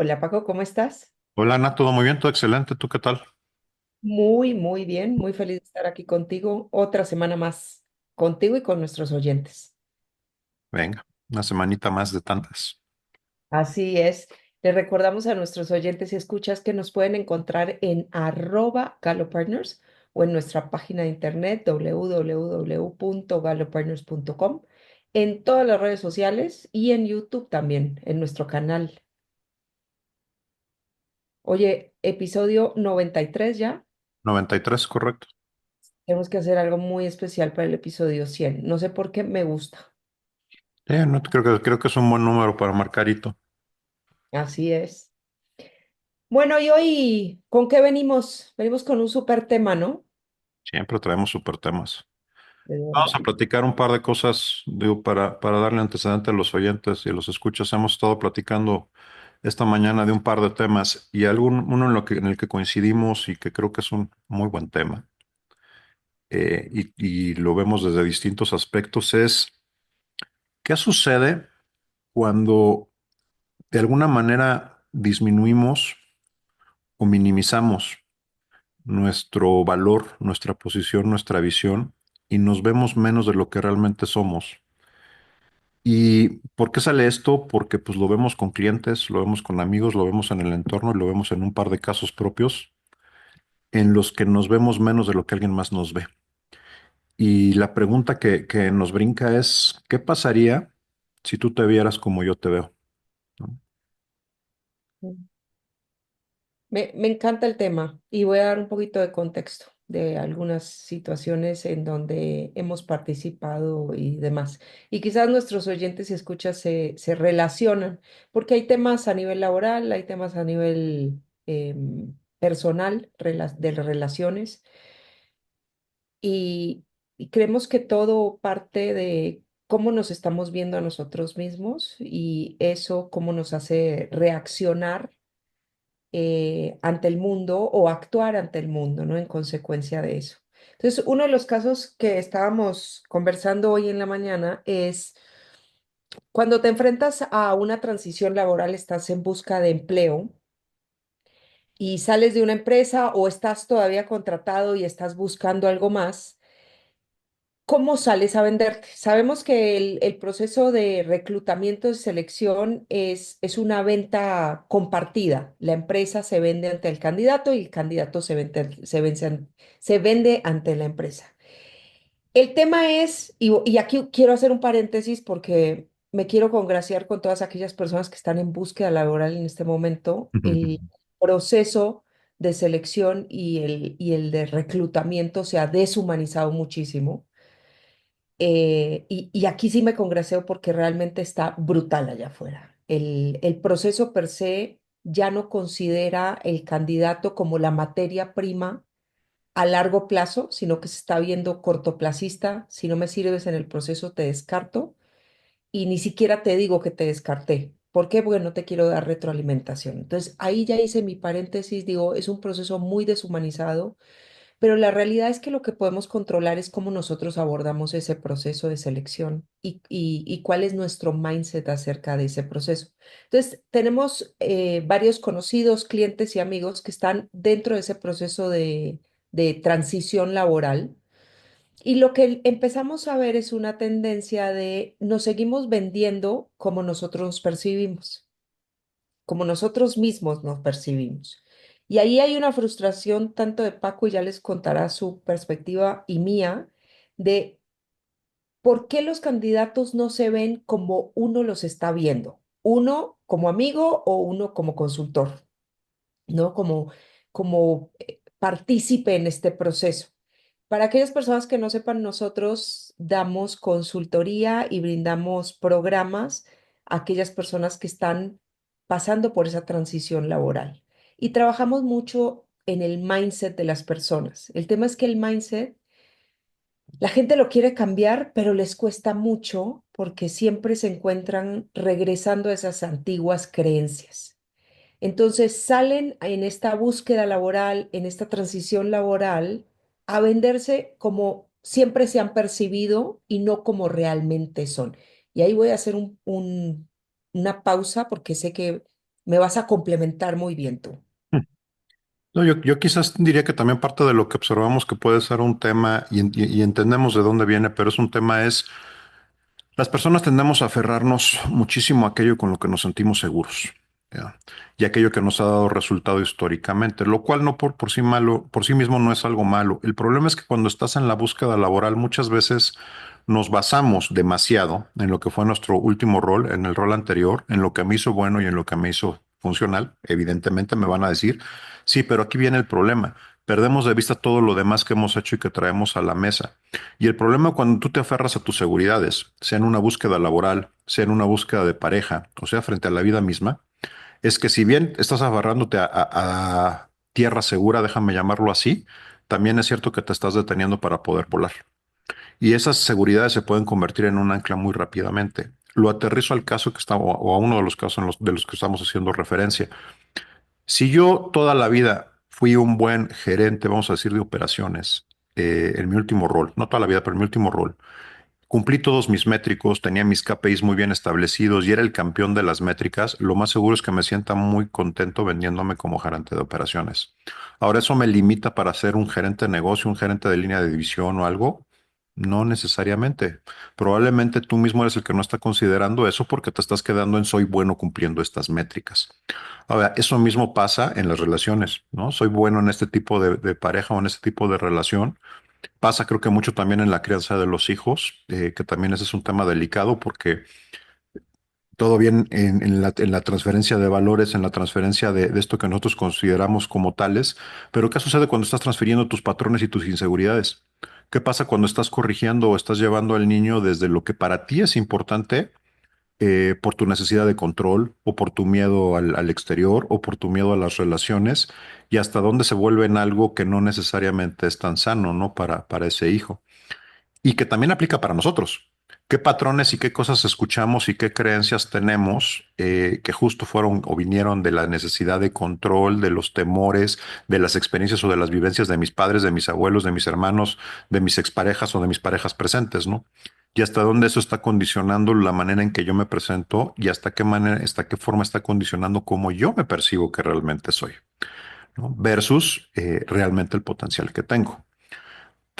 Hola Paco, ¿cómo estás? Hola Ana, todo muy bien, todo excelente. ¿Tú qué tal? Muy, muy bien, muy feliz de estar aquí contigo. Otra semana más contigo y con nuestros oyentes. Venga, una semanita más de tantas. Así es. Les recordamos a nuestros oyentes y escuchas que nos pueden encontrar en @galopartners o en nuestra página de internet www.galopartners.com, en todas las redes sociales y en YouTube también, en nuestro canal. Oye, episodio 93 ya. 93, correcto. Tenemos que hacer algo muy especial para el episodio 100. No sé por qué me gusta. No, creo que es un buen número para marcarito. Así es. Bueno, y hoy, ¿con qué venimos? Venimos con un súper tema, ¿no? Siempre traemos super temas. De Vamos a verdad. platicar un par de cosas, digo, para darle antecedente a los oyentes y los escuchas. Hemos estado platicando esta mañana de un par de temas y uno en el que coincidimos y que creo que es un muy buen tema, y lo vemos desde distintos aspectos, es qué sucede cuando de alguna manera disminuimos o minimizamos nuestro valor, nuestra posición, nuestra visión y nos vemos menos de lo que realmente somos. ¿Y por qué sale esto? Porque pues lo vemos con clientes, lo vemos con amigos, lo vemos en el entorno y lo vemos en un par de casos propios en los que nos vemos menos de lo que alguien más nos ve. Y la pregunta que nos brinca es, ¿qué pasaría si tú te vieras como yo te veo? ¿No? Me encanta el tema y voy a dar un poquito de contexto de algunas situaciones en donde hemos participado y demás. Y quizás nuestros oyentes y escuchas se relacionan, porque hay temas a nivel laboral, hay temas a nivel personal, de relaciones, y, y creemos que todo parte de cómo nos estamos viendo a nosotros mismos y eso cómo nos hace reaccionar ante el mundo o actuar ante el mundo, ¿no? En consecuencia de eso. Entonces, uno de los casos que estábamos conversando hoy en la mañana es cuando te enfrentas a una transición laboral, estás en busca de empleo y sales de una empresa o estás todavía contratado y estás buscando algo más. ¿Cómo sales a venderte? Sabemos que el proceso de reclutamiento y selección es una venta compartida. La empresa se vende ante el candidato y el candidato se vende ante la empresa. El tema es, y aquí quiero hacer un paréntesis porque me quiero congraciar con todas aquellas personas que están en búsqueda laboral en este momento. El proceso de selección y el de reclutamiento se ha deshumanizado muchísimo. Y aquí sí me congraseo porque realmente está brutal allá afuera. El proceso per se ya no considera el candidato como la materia prima a largo plazo, sino que se está viendo cortoplacista. Si no me sirves en el proceso, te descarto y ni siquiera te digo que te descarté. ¿Por qué? Porque no te quiero dar retroalimentación. Entonces, ahí ya hice mi paréntesis, digo, es un proceso muy deshumanizado, pero la realidad es que lo que podemos controlar es cómo nosotros abordamos ese proceso de selección y cuál es nuestro mindset acerca de ese proceso. Entonces, tenemos varios conocidos, clientes y amigos que están dentro de ese proceso de transición laboral. Y lo que empezamos a ver es una tendencia de nos seguimos vendiendo como nosotros nos percibimos, como nosotros mismos nos percibimos. Y ahí hay una frustración tanto de Paco, y ya les contará su perspectiva y mía, de por qué los candidatos no se ven como uno los está viendo, uno como amigo o uno como consultor, ¿no? Como partícipe en este proceso. Para aquellas personas que no sepan, nosotros damos consultoría y brindamos programas a aquellas personas que están pasando por esa transición laboral. Y trabajamos mucho en el mindset de las personas. El tema es que el mindset, la gente lo quiere cambiar, pero les cuesta mucho porque siempre se encuentran regresando a esas antiguas creencias. Entonces salen en esta búsqueda laboral, en esta transición laboral, a venderse como siempre se han percibido y no como realmente son. Y ahí voy a hacer una pausa porque sé que me vas a complementar muy bien tú. No, yo quizás diría que también parte de lo que observamos que puede ser un tema y entendemos de dónde viene, pero es un tema es las personas tendemos a aferrarnos muchísimo a aquello con lo que nos sentimos seguros, ¿ya? Y aquello que nos ha dado resultado históricamente, lo cual no por sí malo, por sí mismo no es algo malo. El problema es que cuando estás en la búsqueda laboral, muchas veces nos basamos demasiado en lo que fue nuestro último rol, en el rol anterior, en lo que me hizo bueno y en lo que me hizo funcional. Evidentemente me van a decir, sí, pero aquí viene el problema. Perdemos de vista todo lo demás que hemos hecho y que traemos a la mesa. Y el problema cuando tú te aferras a tus seguridades, sea en una búsqueda laboral, sea en una búsqueda de pareja, o sea, frente a la vida misma, es que si bien estás aferrándote a tierra segura, déjame llamarlo así, también es cierto que te estás deteniendo para poder volar. Y esas seguridades se pueden convertir en un ancla muy rápidamente. Lo aterrizo al caso que está, o a uno de los casos de los que estamos haciendo referencia. Si yo toda la vida fui un buen gerente, vamos a decir, de operaciones, en mi último rol, no toda la vida, pero en mi último rol, cumplí todos mis métricos, tenía mis KPIs muy bien establecidos y era el campeón de las métricas, lo más seguro es que me sienta muy contento vendiéndome como gerente de operaciones. Ahora, ¿eso me limita para ser un gerente de negocio, un gerente de línea de división o algo? No necesariamente. Probablemente tú mismo eres el que no está considerando eso porque te estás quedando en soy bueno cumpliendo estas métricas. Ahora, eso mismo pasa en las relaciones, ¿no? Soy bueno en este tipo de pareja o en este tipo de relación. Pasa creo que mucho también en la crianza de los hijos, que también ese es un tema delicado porque todo bien en la transferencia de valores, en la transferencia de esto que nosotros consideramos como tales, pero ¿qué sucede cuando estás transfiriendo tus patrones y tus inseguridades? ¿Qué pasa cuando estás corrigiendo o estás llevando al niño desde lo que para ti es importante por tu necesidad de control o por tu miedo al exterior o por tu miedo a las relaciones y hasta dónde se vuelve en algo que no necesariamente es tan sano, ¿no? Para ese hijo? Y que también aplica para nosotros. ¿Qué patrones y qué cosas escuchamos y qué creencias tenemos que justo fueron o vinieron de la necesidad de control, de los temores, de las experiencias o de las vivencias de mis padres, de mis abuelos, de mis hermanos, de mis exparejas o de mis parejas presentes, ¿no? Y hasta dónde eso está condicionando la manera en que yo me presento y hasta qué manera, hasta qué forma está condicionando cómo yo me percibo que realmente soy, ¿no? Versus realmente el potencial que tengo.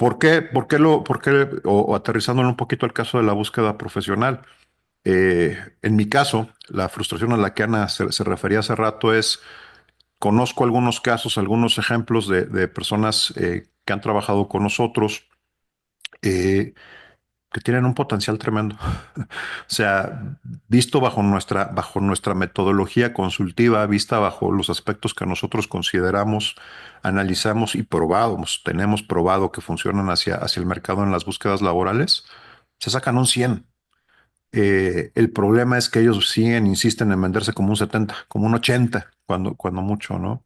O aterrizándolo un poquito al caso de la búsqueda profesional? En mi caso, la frustración a la que Ana se refería hace rato es, conozco algunos casos, algunos ejemplos de personas que han trabajado con nosotros eh, que tienen un potencial tremendo. O sea, visto bajo nuestra metodología consultiva, vista bajo los aspectos que nosotros consideramos, analizamos y probamos, tenemos probado que funcionan hacia el mercado en las búsquedas laborales, se sacan un 100. El problema es que ellos siguen, insisten en venderse como un 70, como un 80, cuando mucho, ¿no?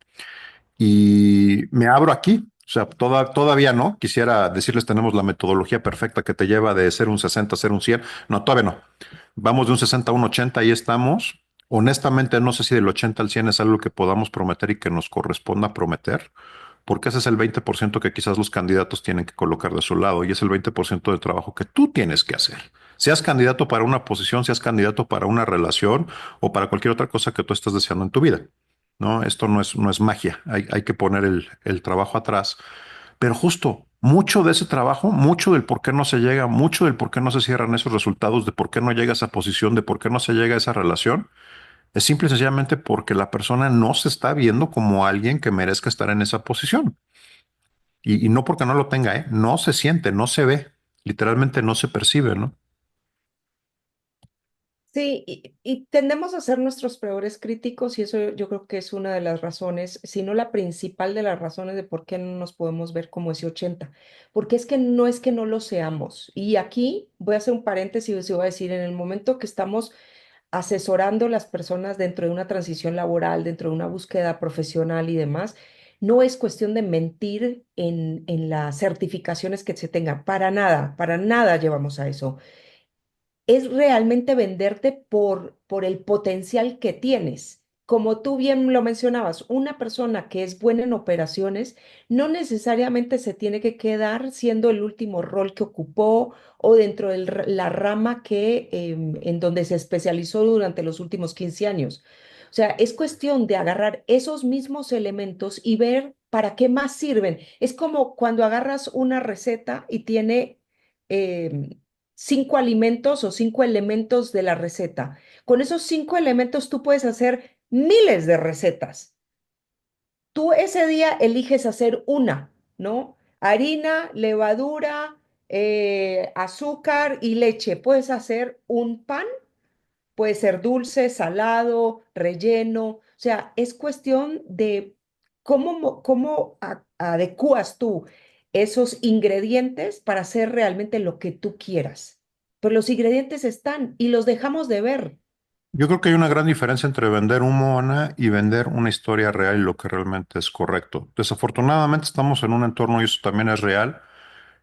Y me abro aquí. O sea, todavía no. Quisiera decirles, tenemos la metodología perfecta que te lleva de ser un 60 a ser un 100. No, todavía no. Vamos de un 60 a un 80, ahí estamos. Honestamente, no sé si del 80 al 100 es algo que podamos prometer y que nos corresponda prometer, porque ese es el 20% que quizás los candidatos tienen que colocar de su lado y es el 20% del trabajo que tú tienes que hacer. Seas candidato para una posición, seas candidato para una relación o para cualquier otra cosa que tú estés deseando en tu vida. ¿No? Esto no es magia, hay que poner el trabajo atrás, pero justo mucho de ese trabajo, mucho del por qué no se llega, mucho del por qué no se cierran esos resultados, de por qué no llega a esa posición, de por qué no se llega a esa relación, es simple y sencillamente porque la persona no se está viendo como alguien que merezca estar en esa posición. Y no porque no lo tenga, ¿eh? No se siente, no se ve, literalmente no se percibe, ¿no? Sí, y tendemos a ser nuestros peores críticos y eso yo creo que es una de las razones, si no la principal de las razones de por qué no nos podemos ver como ese 80, porque es que no lo seamos. Y aquí voy a hacer un paréntesis y voy a decir, en el momento que estamos asesorando a las personas dentro de una transición laboral, dentro de una búsqueda profesional y demás, no es cuestión de mentir en las certificaciones que se tengan, para nada llevamos a eso es realmente venderte por el potencial que tienes. Como tú bien lo mencionabas, una persona que es buena en operaciones no necesariamente se tiene que quedar siendo el último rol que ocupó o dentro de la rama que, en donde se especializó durante los últimos 15 años. O sea, es cuestión de agarrar esos mismos elementos y ver para qué más sirven. Es como cuando agarras una receta y tiene em, 5 alimentos o 5 elementos de la receta. Con esos 5 elementos tú puedes hacer miles de recetas. Tú ese día eliges hacer una, ¿no? Harina, levadura, azúcar y leche. Puedes hacer un pan, puede ser dulce, salado, relleno. O sea, es cuestión de cómo adecuas tú esos ingredientes para hacer realmente lo que tú quieras. Pero los ingredientes están y los dejamos de ver. Yo creo que hay una gran diferencia entre vender humo, Ana, y vender una historia real y lo que realmente es correcto. Desafortunadamente estamos en un entorno, y eso también es real,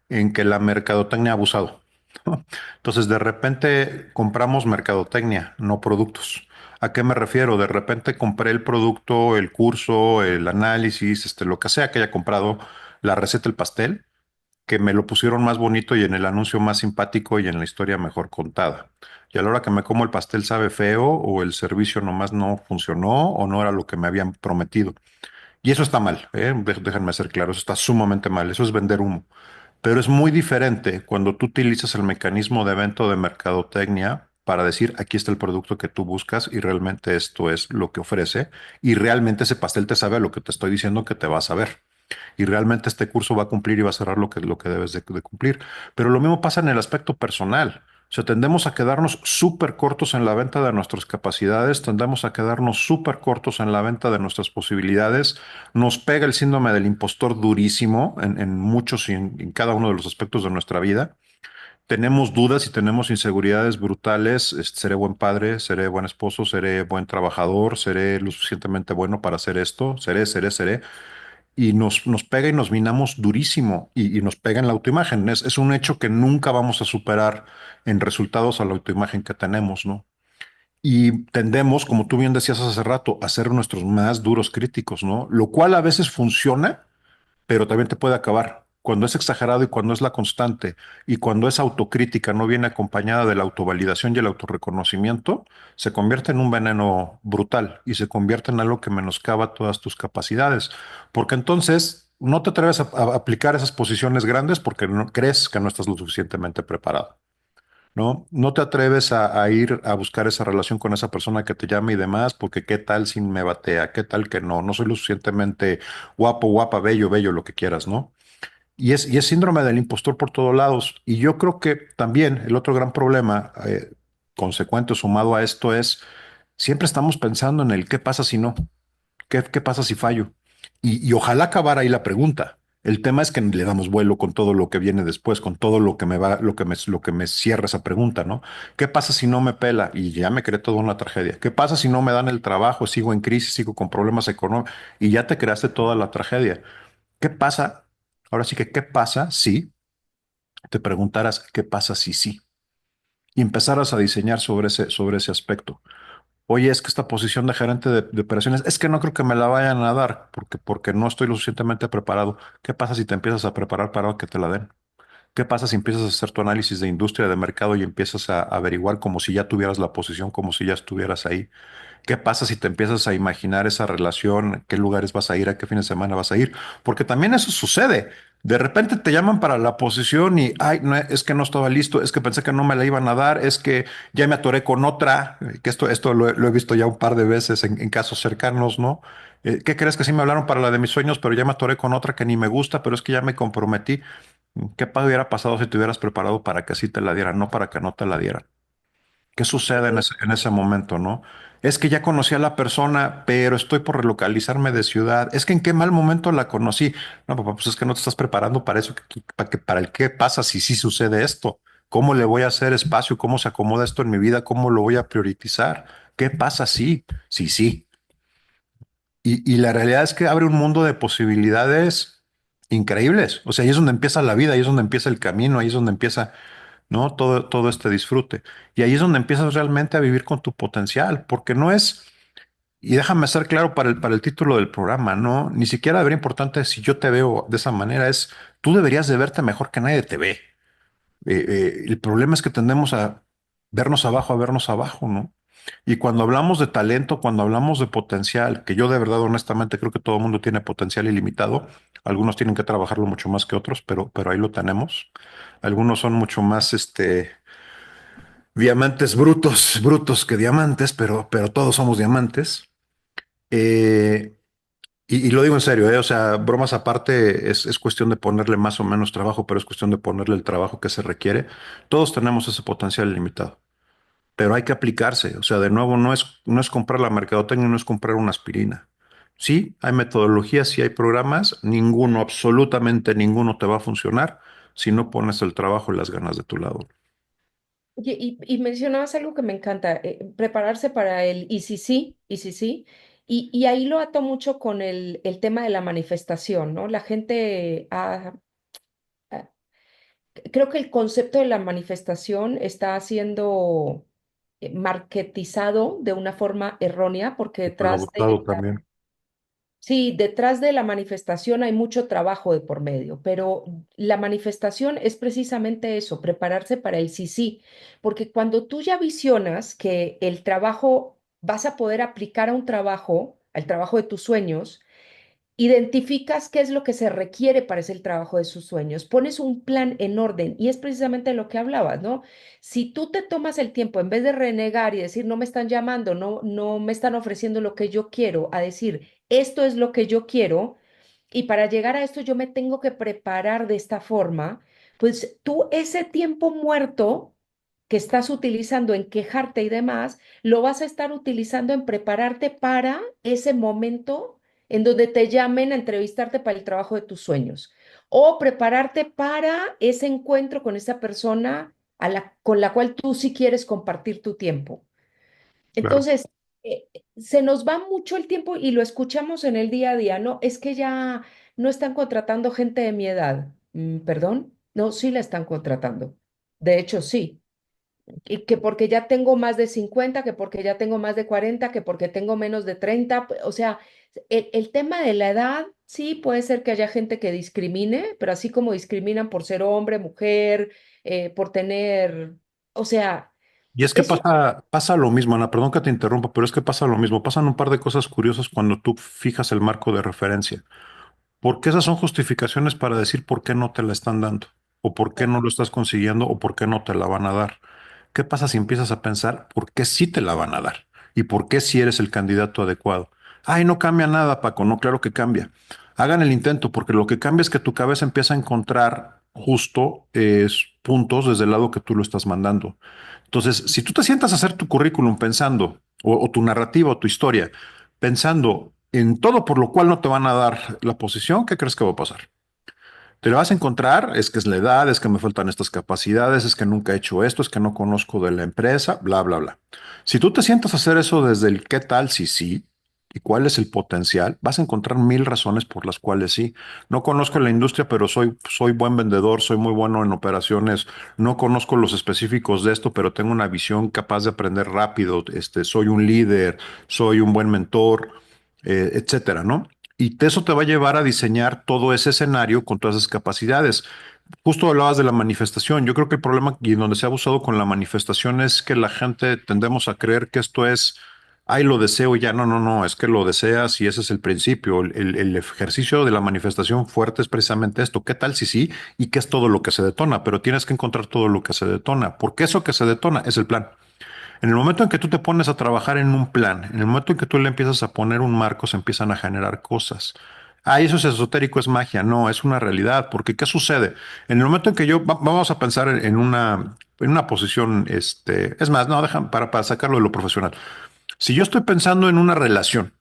en que la mercadotecnia ha abusado. ¿No? Entonces, de repente compramos mercadotecnia, no productos. ¿A qué me refiero? De repente compré el producto, el curso, el análisis, lo que sea que haya comprado, la receta, el pastel, que me lo pusieron más bonito y en el anuncio más simpático y en la historia mejor contada. Y a la hora que me como el pastel sabe feo o el servicio nomás no funcionó o no era lo que me habían prometido. Y eso está mal, ¿eh? Déjenme ser claro, eso está sumamente mal, eso es vender humo. Pero es muy diferente cuando tú utilizas el mecanismo de evento de mercadotecnia para decir, aquí está el producto que tú buscas y realmente esto es lo que ofrece y realmente ese pastel te sabe a lo que te estoy diciendo que te vas a ver y realmente este curso va a cumplir y va a cerrar lo que debes de cumplir. Pero lo mismo pasa en el aspecto personal. O sea, tendemos a quedarnos súper cortos en la venta de nuestras capacidades, tendemos a quedarnos súper cortos en la venta de nuestras posibilidades. Nos pega el síndrome del impostor durísimo en muchos y en cada uno de los aspectos de nuestra vida. Tenemos dudas y tenemos inseguridades brutales. Seré buen padre, seré buen esposo, seré buen trabajador, seré lo suficientemente bueno para hacer esto, seré y nos pega y nos minamos durísimo y nos pega en la autoimagen. Es un hecho que nunca vamos a superar en resultados a la autoimagen que tenemos, ¿no? Y tendemos, como tú bien decías hace rato, a ser nuestros más duros críticos, ¿no? Lo cual a veces funciona, pero también te puede acabar. Cuando es exagerado y cuando es la constante y cuando esa autocrítica no viene acompañada de la autovalidación y el autorreconocimiento, se convierte en un veneno brutal y se convierte en algo que menoscaba todas tus capacidades. Porque entonces no te atreves a aplicar esas posiciones grandes porque no crees que no estás lo suficientemente preparado. ¿No? No te atreves a ir a buscar esa relación con esa persona que te llama y demás, porque qué tal si me batea, qué tal que no, no soy lo suficientemente guapo, guapa, bello, bello, lo que quieras, ¿no? Y es síndrome del impostor por todos lados. Y yo creo que también el otro gran problema consecuente o sumado a esto es, siempre estamos pensando en el qué pasa si no. ¿Qué pasa si fallo? Y ojalá acabar ahí la pregunta. El tema es que le damos vuelo con todo lo que viene después, con todo lo que me va, lo que me cierra esa pregunta, ¿no? ¿Qué pasa si no me pela? Y ya me creé toda una tragedia. ¿Qué pasa si no me dan el trabajo? Sigo en crisis, sigo con problemas económicos y ya te creaste toda la tragedia. ¿Qué pasa? Ahora sí que, ¿qué pasa si te preguntaras qué pasa si sí? Y empezaras a diseñar sobre ese aspecto. Oye, es que esta posición de gerente de operaciones, es que no creo que me la vayan a dar porque no estoy lo suficientemente preparado. ¿Qué pasa si te empiezas a preparar para que te la den? ¿Qué pasa si empiezas a hacer tu análisis de industria, de mercado y empiezas a averiguar como si ya tuvieras la posición, como si ya estuvieras ahí? ¿Qué pasa si te empiezas a imaginar esa relación? ¿Qué lugares vas a ir? ¿A qué fin de semana vas a ir? Porque también eso sucede. De repente te llaman para la posición y, ay, no, es que no estaba listo, es que pensé que no me la iban a dar, es que ya me atoré con otra, que esto lo he visto ya un par de veces en casos cercanos, ¿no? ¿Qué crees que sí me hablaron para la de mis sueños, pero ya me atoré con otra que ni me gusta, pero es que ya me comprometí? Hubiera pasado si te hubieras preparado para que sí te la dieran, no para que no te la dieran? ¿Qué sucede en ese momento, no? Es que ya conocí a la persona, pero estoy por relocalizarme de ciudad. Es que en qué mal momento la conocí. No, papá, pues es que no te estás preparando para eso, para el qué pasa si sí sucede esto. ¿Cómo le voy a hacer espacio? ¿Cómo se acomoda esto en mi vida? ¿Cómo lo voy a priorizar? ¿Qué pasa si? Sí, sí. Y la realidad es que abre un mundo de posibilidades increíbles. O sea, ahí es donde empieza la vida, ahí es donde empieza el camino, ahí es donde empieza, ¿no? Todo este disfrute. Y ahí es donde empiezas realmente a vivir con tu potencial, porque no es, y déjame ser claro para el título del programa, ¿no? Ni siquiera debería importante si yo te veo de esa manera, es, tú deberías de verte mejor que nadie te ve. El problema es que tendemos a vernos abajo, ¿no? Y cuando hablamos de talento, cuando hablamos de potencial, que yo de verdad honestamente creo que todo el mundo tiene potencial ilimitado, algunos tienen que trabajarlo mucho más que otros, pero ahí lo tenemos. Algunos son mucho más diamantes brutos, brutos que diamantes, pero todos somos diamantes. Eh, y lo digo en serio, ¿eh? O sea, bromas aparte, es cuestión de ponerle más o menos trabajo, pero es cuestión de ponerle el trabajo que se requiere. Todos tenemos ese potencial ilimitado, pero hay que aplicarse. O sea, de nuevo, no es comprar la mercadotecnia, no es comprar una aspirina. Sí, hay metodologías, sí hay programas, ninguno, absolutamente ninguno te va a funcionar si no pones el trabajo y las ganas de tu lado. Oye, y mencionabas algo que me encanta, prepararse para el y si sí, y si sí, y ahí lo ato mucho con el tema de la manifestación, ¿no? La gente ha- creo que el concepto de la manifestación está siendo marketizado de una forma errónea porque Súper abusado también. sí, detrás de la manifestación hay mucho trabajo de por medio, pero la manifestación es precisamente eso, prepararse para el sí sí, porque cuando tú ya visionas que el trabajo vas a poder aplicar a un trabajo, al trabajo de tus sueños, identificas qué es lo que se requiere para ese el trabajo de sus sueños, pones un plan en orden y es precisamente lo que hablabas, ¿no? Si tú te tomas el tiempo, en vez de renegar y decir, no me están llamando, no me están ofreciendo lo que yo quiero, a decir, esto es lo que yo quiero y para llegar a esto yo me tengo que preparar de esta forma, pues tú ese tiempo muerto que estás utilizando en quejarte y demás, lo vas a estar utilizando en prepararte para ese momento en donde te llamen a entrevistarte para el trabajo de tus sueños o prepararte para ese encuentro con esa persona con la cual tú sí quieres compartir tu tiempo. Claro. Entonces, se nos va mucho el tiempo y lo escuchamos en el día a día, ¿no? Es que ya no están contratando gente de mi edad. ¿Perdón? No, sí la están contratando. De hecho, sí. Y que porque ya tengo más de 50, que porque ya tengo más de 40, que porque tengo menos de 30. O sea, el tema de la edad, sí puede ser que haya gente que discrimine, pero así como discriminan por ser hombre, mujer, por tener, o sea, Y es que eso, pasa lo mismo, Ana, perdón que te interrumpa, pero es que pasa lo mismo. Pasan un par de cosas curiosas cuando tú fijas el marco de referencia. Porque esas son justificaciones para decir por qué no te la están dando, o por qué no lo estás consiguiendo, o por qué no te la van a dar. ¿Qué pasa si empiezas a pensar por qué sí te la van a dar? ¿Y por qué si eres el candidato adecuado? Ay, no cambia nada, Paco. No, claro que cambia. Hagan el intento, porque lo que cambia es que tu cabeza empieza a encontrar justo puntos desde el lado que tú lo estás mandando. Entonces, si tú te sientas a hacer tu currículum pensando, o tu narrativa o tu historia, pensando en todo por lo cual no te van a dar la posición, ¿qué crees que va a pasar? Te lo vas a encontrar, es que es la edad, es que me faltan estas capacidades, es que nunca he hecho esto, es que no conozco de la empresa, bla, bla, bla. Si tú te sientas a hacer eso desde el qué tal si sí y cuál es el potencial, vas a encontrar mil razones por las cuales sí. No conozco la industria, pero soy buen vendedor, soy muy bueno en operaciones, no conozco los específicos de esto, pero tengo una visión capaz de aprender rápido, soy un líder, soy un buen mentor, etcétera, ¿no? Y eso te va a llevar a diseñar todo ese escenario con todas esas capacidades. Justo hablabas de la manifestación. Yo creo que el problema y donde se ha abusado con la manifestación es que la gente tendemos a creer que esto es, ay, lo deseo ya. No, no, no, es que lo deseas y ese es el principio. El ejercicio de la manifestación fuerte es precisamente esto. ¿Qué tal si sí? ¿Y qué es todo lo que se detona? Pero tienes que encontrar todo lo que se detona, porque eso que se detona es el plan. En el momento en que tú te pones a trabajar en un plan, en el momento en que tú le empiezas a poner un marco, se empiezan a generar cosas. Ah, eso es esotérico, es magia. No, es una realidad. Porque ¿qué sucede? En el momento en que vamos a pensar en una posición, es más, no, dejan para sacarlo de lo profesional. Si yo estoy pensando en una relación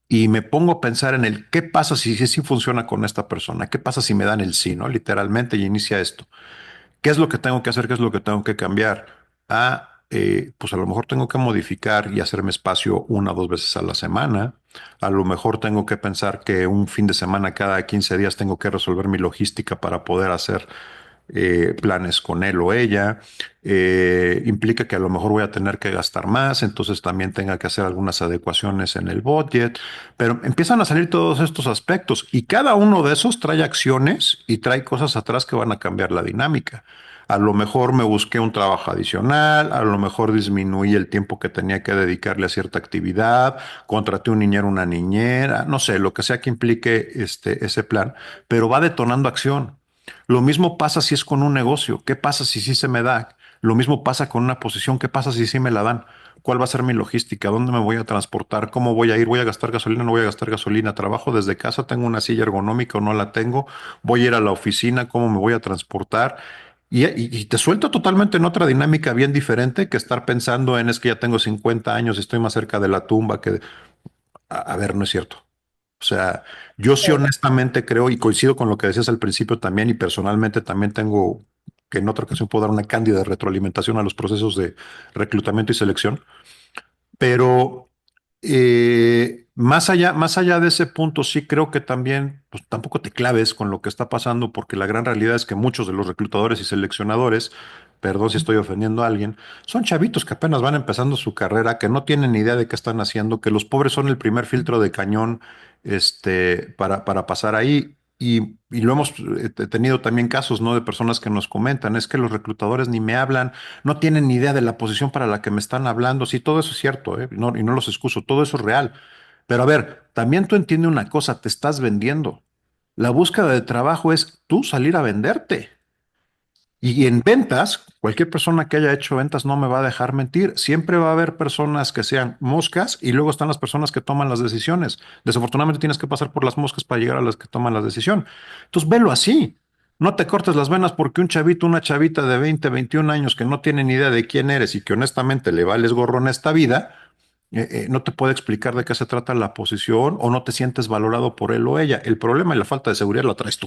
y me pongo a pensar en el qué pasa si sí funciona con esta persona, qué pasa si me dan el sí, ¿no? Literalmente y inicia esto. ¿Qué es lo que tengo que hacer? ¿Qué es lo que tengo que cambiar? Pues a lo mejor tengo que modificar y hacerme espacio una o dos veces a la semana. A lo mejor tengo que pensar que un fin de semana cada 15 días tengo que resolver mi logística para poder hacer planes con él o ella. Implica que a lo mejor voy a tener que gastar más, entonces también tenga que hacer algunas adecuaciones en el budget, pero empiezan a salir todos estos aspectos y cada uno de esos trae acciones y trae cosas atrás que van a cambiar la dinámica. A lo mejor me busqué un trabajo adicional, a lo mejor disminuí el tiempo que tenía que dedicarle a cierta actividad, contraté un niñero, una niñera, no sé, lo que sea que implique ese plan, pero va detonando acción. Lo mismo pasa si es con un negocio. ¿Qué pasa si sí se me da? Lo mismo pasa con una posición. ¿Qué pasa si sí me la dan? ¿Cuál va a ser mi logística? ¿Dónde me voy a transportar? ¿Cómo voy a ir? ¿Voy a gastar gasolina? ¿No voy a gastar gasolina? ¿Trabajo desde casa? ¿Tengo una silla ergonómica o no la tengo? ¿Voy a ir a la oficina? ¿Cómo me voy a transportar? Y te suelta totalmente en otra dinámica bien diferente que estar pensando en es que ya tengo 50 años y estoy más cerca de la tumba que... A ver, no es cierto. O sea, yo sí Claro. honestamente creo y coincido con lo que decías al principio también y personalmente también tengo que en otra ocasión puedo dar una cándida retroalimentación a los procesos de reclutamiento y selección, pero más allá de ese punto, sí creo que también, pues tampoco te claves con lo que está pasando, porque la gran realidad es que muchos de los reclutadores y seleccionadores, perdón si estoy ofendiendo a alguien, son chavitos que apenas van empezando su carrera, que no tienen ni idea de qué están haciendo, que los pobres son el primer filtro de cañón, para pasar ahí. Y lo hemos tenido también casos, ¿no? De personas que nos comentan, es que los reclutadores ni me hablan, no tienen ni idea de la posición para la que me están hablando. Sí, todo eso es cierto, ¿eh? Y no los excuso, todo eso es real. Pero a ver, también tú entiendes una cosa, te estás vendiendo. La búsqueda de trabajo es tú salir a venderte. Y en ventas, cualquier persona que haya hecho ventas no me va a dejar mentir. Siempre va a haber personas que sean moscas y luego están las personas que toman las decisiones. Desafortunadamente tienes que pasar por las moscas para llegar a las que toman la decisión. Entonces, velo así. No te cortes las venas porque un chavito, una chavita de 20, 21 años que no tiene ni idea de quién eres y que honestamente le vales gorro en esta vida, no te puede explicar de qué se trata la posición o no te sientes valorado por él o ella. El problema y la falta de seguridad la traes tú,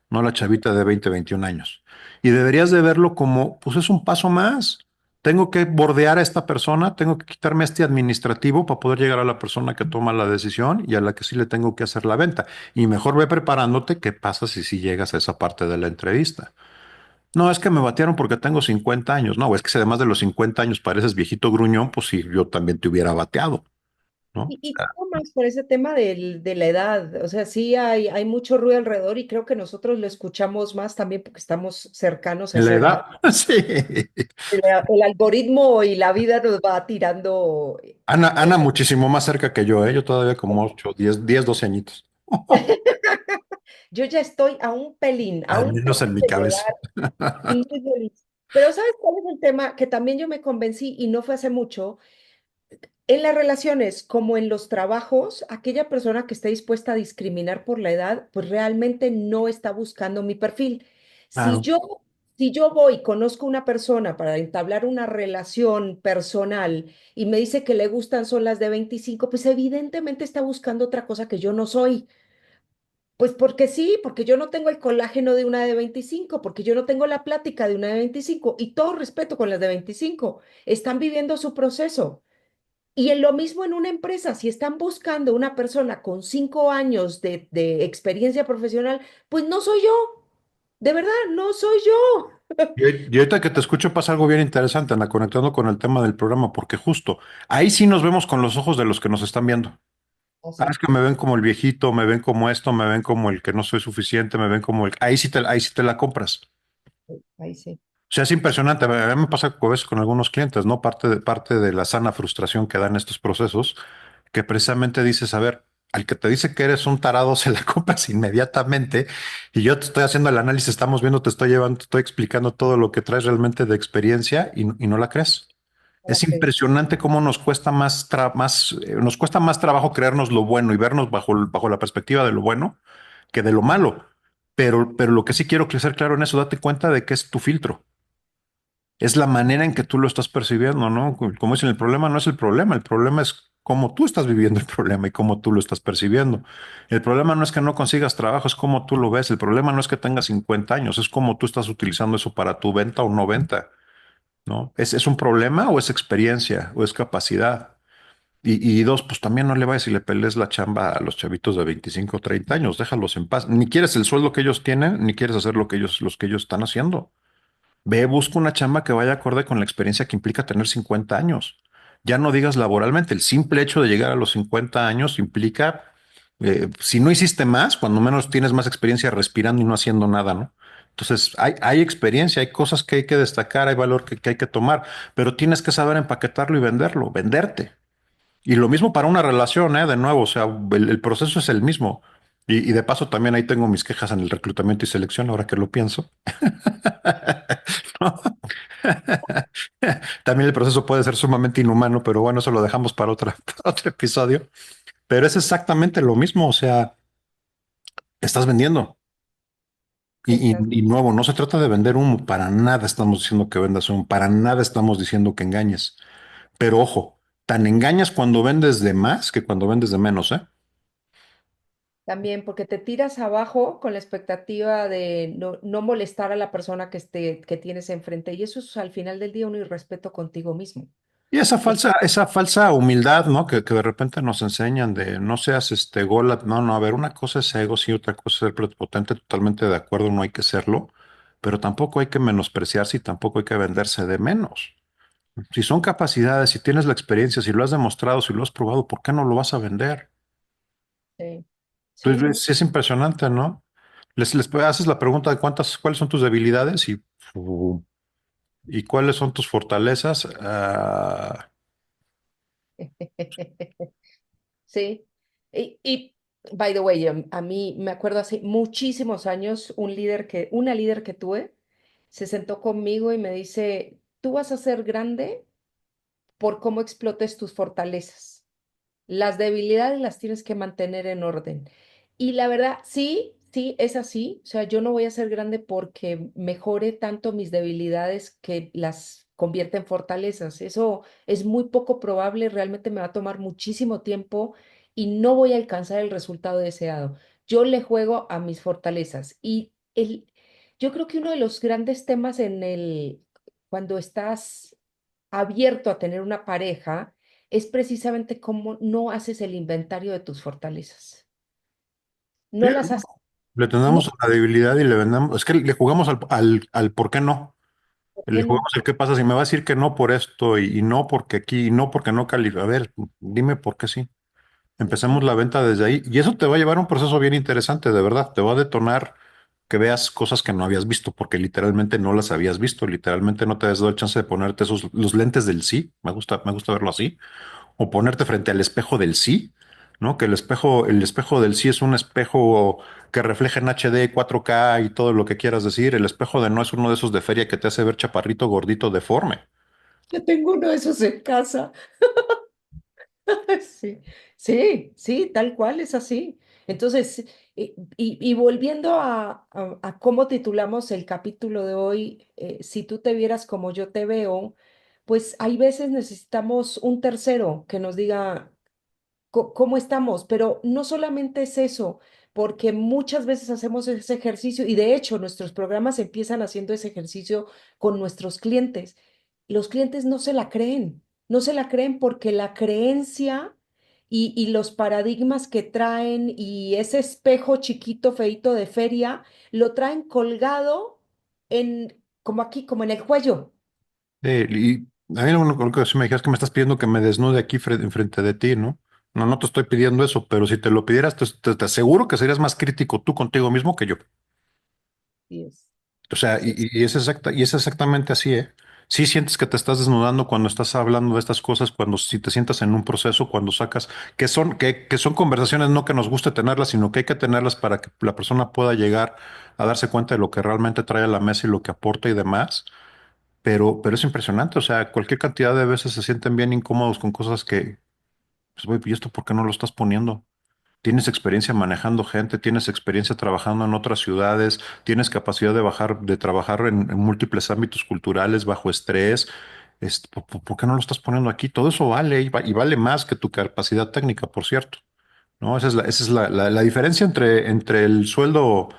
no la chavita de 20, 21 años. Y deberías de verlo como, pues es un paso más. Tengo que bordear a esta persona, tengo que quitarme este administrativo para poder llegar a la persona que toma la decisión y a la que sí le tengo que hacer la venta. Y mejor ve preparándote qué pasa si sí llegas a esa parte de la entrevista. No, es que me batearon porque tengo 50 años. No, es que si además de los 50 años pareces viejito gruñón, pues sí, yo también te hubiera bateado, ¿no? Y cómo más por ese tema de la edad, o sea, sí hay mucho ruido alrededor y creo que nosotros lo escuchamos más también porque estamos cercanos a En la esa edad. edad, sí. El algoritmo y la vida nos va tirando. Ana muchísimo más cerca que yo, ¿eh? Yo todavía como 8, 10, 12 añitos. Yo ya estoy a Al un menos pelín en mi de cabeza. llegar y muy feliz. Pero ¿sabes cuál es el tema? Que también yo me convencí y no fue hace mucho. En las relaciones, como en los trabajos, aquella persona que esté dispuesta a discriminar por la edad, pues realmente no está buscando mi perfil. Si Claro. yo, si yo voy y conozco una persona para entablar una relación personal y me dice que le gustan son las de 25, pues evidentemente está buscando otra cosa que yo no soy. Pues porque sí, porque yo no tengo el colágeno de una de 25, porque yo no tengo la plática de una de 25 y todo respeto con las de 25, están viviendo su proceso. Y en lo mismo en una empresa, si están buscando una persona con 5 años de experiencia profesional, pues no soy yo, de verdad, no soy yo. Y ahorita que te escucho pasa algo bien interesante, Ana, conectando con el tema del programa, porque justo ahí sí nos vemos con los ojos de los que nos están viendo. Ah, es Así, que me ven como el viejito, me ven como esto, me ven como el que no soy suficiente, me ven como el... ahí sí te la compras. ahí sí. O sea, es impresionante. A mí me pasa a veces con algunos clientes, ¿no? Parte de la sana frustración que dan estos procesos, que precisamente dices, a ver, al que te dice que eres un tarado se la compras inmediatamente y yo te estoy haciendo el análisis, estamos viendo, te estoy llevando, te estoy explicando todo lo que traes realmente de experiencia y no la crees. Es Ok, impresionante cómo nos cuesta nos cuesta más trabajo creernos lo bueno y vernos bajo la perspectiva de lo bueno que de lo malo. Pero lo que sí quiero que ser claro en eso, date cuenta de que es tu filtro. Es la manera en que tú lo estás percibiendo, ¿no? Como dicen, el problema no es el problema es cómo tú estás viviendo el problema y cómo tú lo estás percibiendo. El problema no es que no consigas trabajo, es cómo tú lo ves. El problema no es que tengas 50 años, es cómo tú estás utilizando eso para tu venta o no venta, ¿no? Es un problema o es experiencia o es capacidad? Y dos, pues también no le vayas y le pelees la chamba a los chavitos de 25 o 30 años, déjalos en paz. Ni quieres el sueldo que ellos tienen, ni quieres hacer los que ellos están haciendo. Ve, busca una chamba que vaya acorde con la experiencia que implica tener 50 años. Ya no digas laboralmente, el simple hecho de llegar a los 50 años implica, si no hiciste más, cuando menos tienes más experiencia respirando y no haciendo nada, ¿no? Entonces, hay experiencia, hay cosas que hay que destacar, hay valor que hay que tomar, pero tienes que saber empaquetarlo y venderlo, venderte. Y lo mismo para una relación, ¿eh? De nuevo, o sea, el proceso es el mismo. Y de paso también ahí tengo mis quejas en el reclutamiento y selección, ahora que lo pienso. ¿No? También el proceso puede ser sumamente inhumano, pero bueno, eso lo dejamos para para otro episodio. Pero es exactamente lo mismo, o sea, estás vendiendo. Exacto. Y nuevo, no se trata de vender humo, para nada estamos diciendo que vendas humo, para nada estamos diciendo que engañes. Pero ojo, tan engañas cuando vendes de más que cuando vendes de menos, ¿eh? También porque te tiras abajo con la expectativa de no molestar a la persona que tienes enfrente. Y eso es al final del día un irrespeto contigo mismo. Y Es, esa falsa humildad, ¿no? Que de repente nos enseñan de no seas gola, no, no, a ver, una cosa es ego, sí, otra cosa es ser prepotente, totalmente de acuerdo, no hay que serlo, pero tampoco hay que menospreciarse y tampoco hay que venderse de menos. Si son capacidades, si tienes la experiencia, si lo has demostrado, si lo has probado, ¿por qué no lo vas a vender? sí, sí, Entonces, sí es impresionante, ¿no? Les haces la pregunta de cuáles son tus debilidades y cuáles son tus fortalezas. sí. By the way, a mí me acuerdo hace muchísimos años una líder que tuve, se sentó conmigo y me dice, tú vas a ser grande por cómo explotes tus fortalezas. Las debilidades las tienes que mantener en orden. Y la verdad, sí, sí, es así. O sea, yo no voy a ser grande porque mejore tanto mis debilidades que las convierta en fortalezas. Eso es muy poco probable, realmente me va a tomar muchísimo tiempo y no voy a alcanzar el resultado deseado. Yo le juego a mis fortalezas yo creo que uno de los grandes temas cuando estás abierto a tener una pareja es precisamente cómo no haces el inventario de tus fortalezas. Sí, No las haces. le No, tenemos a la debilidad y le vendemos, es que le jugamos al por qué no. ¿por Le qué no? jugamos el qué pasa si me va a decir que no por esto y no porque aquí y no porque no califica. A ver, dime por qué sí. Empecemos la venta desde ahí y eso te va a llevar a un proceso bien interesante, de verdad. Te va a detonar que veas cosas que no habías visto porque literalmente no las habías visto. Literalmente no te has dado el chance de ponerte los lentes del sí. Me gusta verlo así o ponerte frente al espejo del sí, ¿no? Que el espejo del sí es un espejo que refleja en HD, 4K y todo lo que quieras decir. El espejo de no es uno de esos de feria que te hace ver chaparrito, gordito, deforme. Yo tengo uno de esos en casa. Sí, sí, sí, tal cual es así. Entonces, y volviendo a cómo titulamos el capítulo de hoy, si tú te vieras como yo te veo, pues hay veces necesitamos un tercero que nos diga, cómo estamos, pero no solamente es eso, porque muchas veces hacemos ese ejercicio y de hecho nuestros programas empiezan haciendo ese ejercicio con nuestros clientes. Los clientes no se la creen, no se la creen porque la creencia y los paradigmas que traen y ese espejo chiquito, feito de feria, lo traen colgado como aquí, como en el cuello. Y a mí lo que sí me dijeras que me estás pidiendo que me desnude aquí enfrente de ti, ¿no? No, no te estoy pidiendo eso, pero si te lo pidieras, te aseguro que serías más crítico tú contigo mismo que yo. Así es, O sea, así es. y es exactamente así, ¿eh? Sí sientes que te estás desnudando cuando estás hablando de estas cosas, cuando si te sientas en un proceso, cuando sacas, que son conversaciones no que nos guste tenerlas, sino que hay que tenerlas para que la persona pueda llegar a darse cuenta de lo que realmente trae a la mesa y lo que aporta y demás. Pero es impresionante, o sea, cualquier cantidad de veces se sienten bien incómodos con cosas que, pues, güey, ¿y esto por qué no lo estás poniendo? Tienes experiencia manejando gente, tienes experiencia trabajando en otras ciudades, tienes capacidad de trabajar en múltiples ámbitos culturales bajo estrés. ¿Por qué no lo estás poniendo aquí? Todo eso vale y vale más que tu capacidad técnica, por cierto. ¿No? Esa es la diferencia entre el sueldo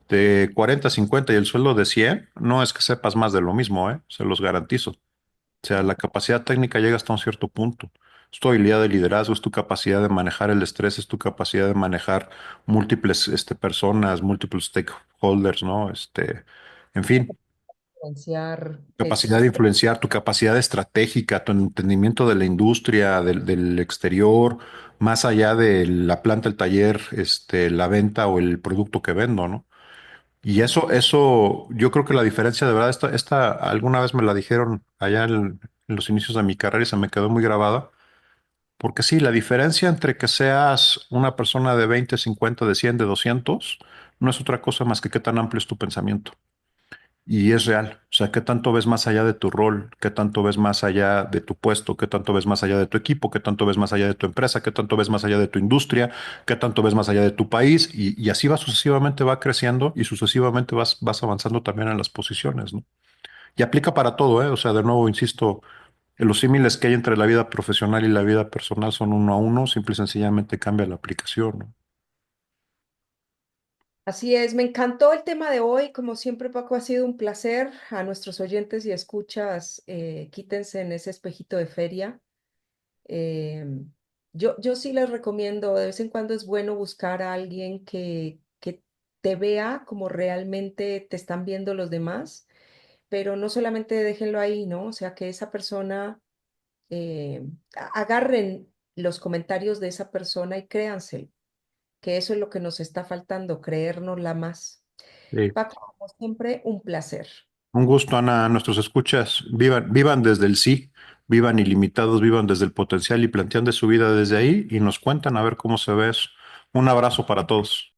de 40, 50 y el sueldo de 100. No es que sepas más de lo mismo, ¿eh? Se los garantizo. O sea, la capacidad técnica llega hasta un cierto punto. Es tu habilidad de liderazgo, es tu capacidad de manejar el estrés, es tu capacidad de manejar múltiples personas, múltiples stakeholders, ¿no? En fin, Influenciar capacidad de es influenciar, tu capacidad estratégica, tu entendimiento de la industria, del exterior, más allá de la planta, el taller, la venta o el producto que vendo, ¿no? Y yo creo que la diferencia de verdad, alguna vez me la dijeron allá en los inicios de mi carrera y se me quedó muy grabada, porque sí, la diferencia entre que seas una persona de 20, 50, de 100, de 200, no es otra cosa más que qué tan amplio es tu pensamiento. Y es real. O sea, qué tanto ves más allá de tu rol, qué tanto ves más allá de tu puesto, qué tanto ves más allá de tu equipo, qué tanto ves más allá de tu empresa, qué tanto ves más allá de tu industria, qué tanto ves más allá de tu país. Y así va sucesivamente, va creciendo y sucesivamente vas avanzando también en las posiciones, ¿no? Y aplica para todo, ¿eh? O sea, de nuevo, insisto, los símiles que hay entre la vida profesional y la vida personal son uno a uno, simple y sencillamente cambia la aplicación, ¿no? Así es, me encantó el tema de hoy. Como siempre, Paco, ha sido un placer. A nuestros oyentes y escuchas, quítense en ese espejito de feria. Eh, yo sí les recomiendo, de vez en cuando es bueno buscar a alguien que te vea como realmente te están viendo los demás, pero no solamente déjenlo ahí, ¿no? O sea, que esa persona, agarren los comentarios de esa persona y créanselo, que eso es lo que nos está faltando, creérnosla más. Sí. Paco, como siempre, un placer. Un gusto, Ana. Nuestros escuchas, vivan desde el sí, vivan ilimitados, vivan desde el potencial y plantean de su vida desde ahí y nos cuentan a ver cómo se ve eso. Un abrazo para todos.